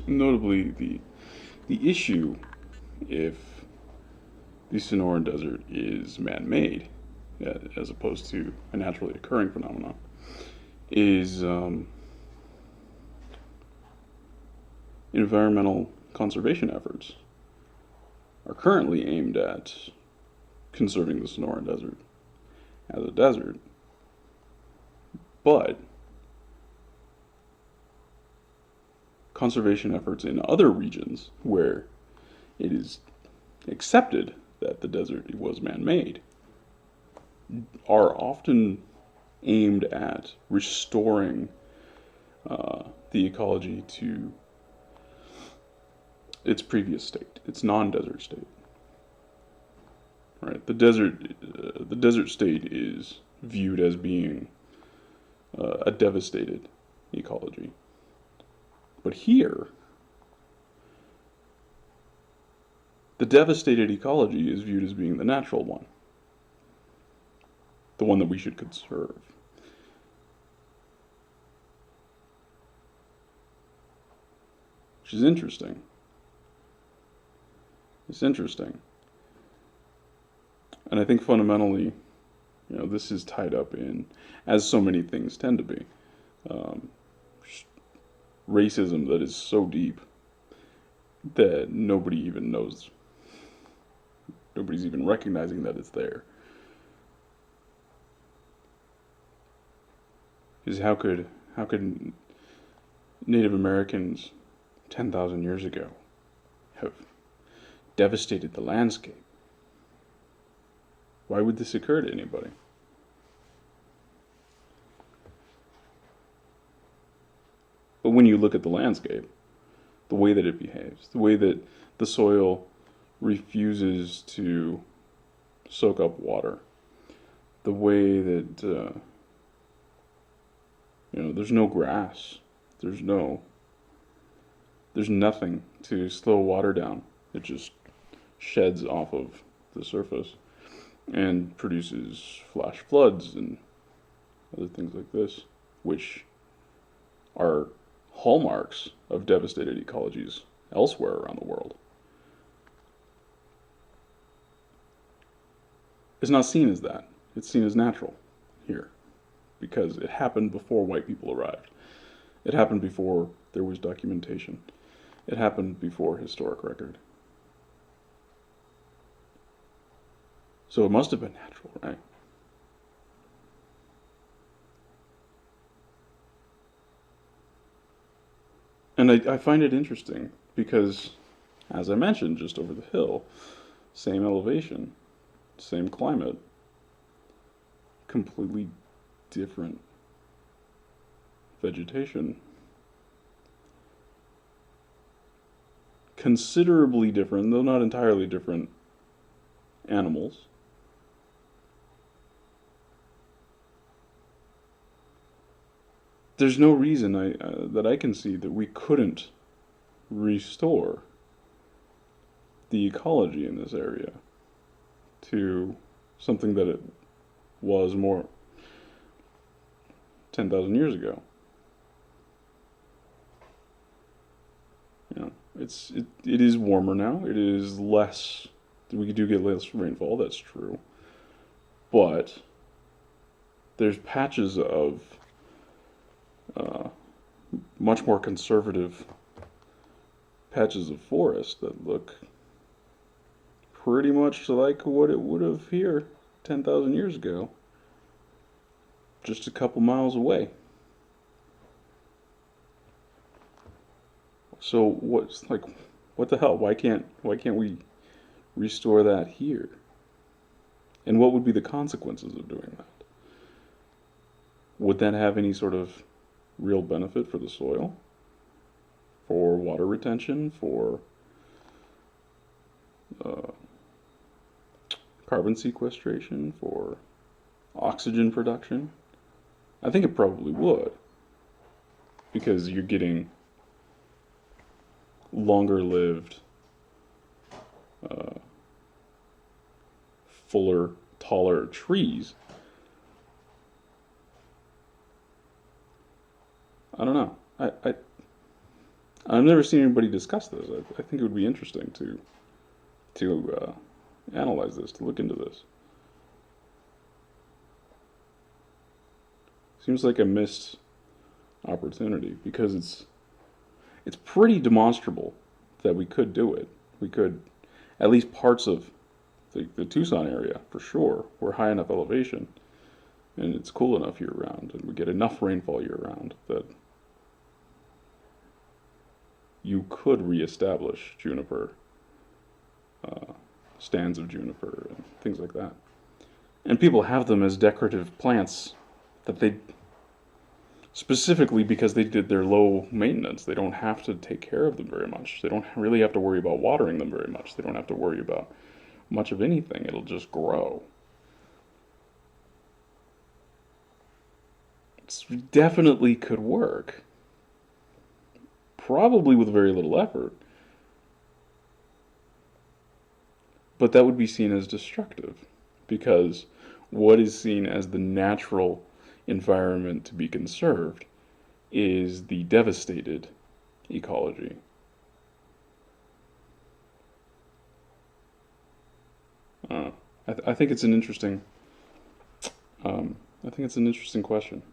Notably, the issue, if the Sonoran Desert is man-made, as opposed to a naturally occurring phenomenon, is environmental conservation efforts are currently aimed at conserving the Sonoran Desert as a desert, but conservation efforts in other regions where it is accepted that the desert was man-made are often aimed at restoring the ecology to its previous state, its non-desert state. Right, the desert state is viewed as being a devastated ecology, but here, the devastated ecology is viewed as being the natural one, the one that we should conserve. Which is interesting. It's interesting. And I think fundamentally, this is tied up in, as so many things tend to be, um, racism that is so deep that nobody even knows. Nobody's even recognizing that it's there. Because how could Native Americans 10,000 years ago have devastated the landscape? Why would this occur to anybody? But when you look at the landscape, the way that it behaves, the way that the soil refuses to soak up water, the way that there's no grass, there's no, there's nothing to slow water down. It just sheds off of the surface and produces flash floods and other things like this, which are hallmarks of devastated ecologies elsewhere around the world. It's not seen as that. It's seen as natural here because it happened before white people arrived. It happened before there was documentation. It happened before historic record. So it must have been natural, right? And I find it interesting because, as I mentioned, just over the hill, same elevation, same climate, completely different vegetation, considerably different, though not entirely different, animals. There's no reason that I can see that we couldn't restore the ecology in this area to something that it was more 10,000 years ago. It is warmer now. It is less. We do get less rainfall. That's true, but there's patches of uh, much more conservative patches of forest that look pretty much like what it would have here 10,000 years ago, just a couple miles away. So what's like, what the hell? Why can't we restore that here? And what would be the consequences of doing that? Would that have any sort of real benefit for the soil, for water retention, for uh, carbon sequestration, for oxygen production? I think it probably would, because you're getting longer lived, uh, fuller, taller trees. I don't know. I've never seen anybody discuss this. I think it would be interesting to analyze this, to look into this. Seems like a missed opportunity because it's pretty demonstrable that we could do it. We could, at least parts of the Tucson area for sure. We're high enough elevation and it's cool enough year round, and we get enough rainfall year round that you could reestablish juniper, stands of juniper, and things like that. And people have them as decorative plants that they specifically because they did their low maintenance. They don't have to take care of them very much. They don't really have to worry about watering them very much. They don't have to worry about much of anything. It'll just grow. It definitely could work. Probably with very little effort. But that would be seen as destructive because what is seen as the natural environment to be conserved is the devastated ecology. Uh, I think it's an interesting. I think it's an interesting question.